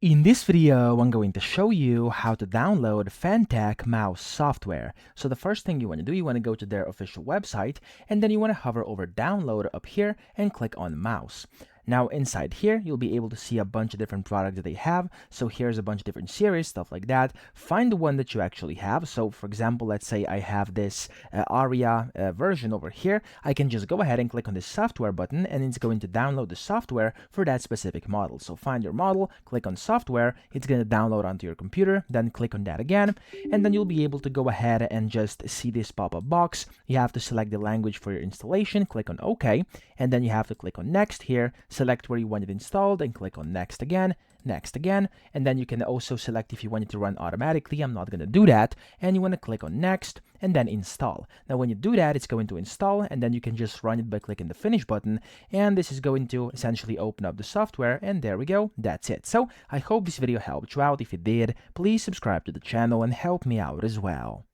In this video, I'm going to show you how to download Fantech mouse software. So the first thing you want to do, you want to go to their official website, and then you want to hover over download up here and click on mouse. Now inside here, you'll be able to see a bunch of different products that they have. So here's a bunch of different series, stuff like that. Find the one that you actually have. So for example, let's say I have this Aria version over here. I can just go ahead and click on the software button, and it's going to download the software for that specific model. So find your model, click on software, it's going to download onto your computer, then click on that again, and then you'll be able to go ahead and just see this pop-up box. You have to select the language for your installation, click on OK, and then you have to click on next here, select where you want it installed, and click on next again, and then you can also select if you want it to run automatically. I'm not going to do that, and you want to click on next and then install. Now when you do that, it's going to install, and then you can just run it by clicking the finish button, and this is going to essentially open up the software, and there we go, that's it. So I hope this video helped you out. If it did, please subscribe to the channel and help me out as well.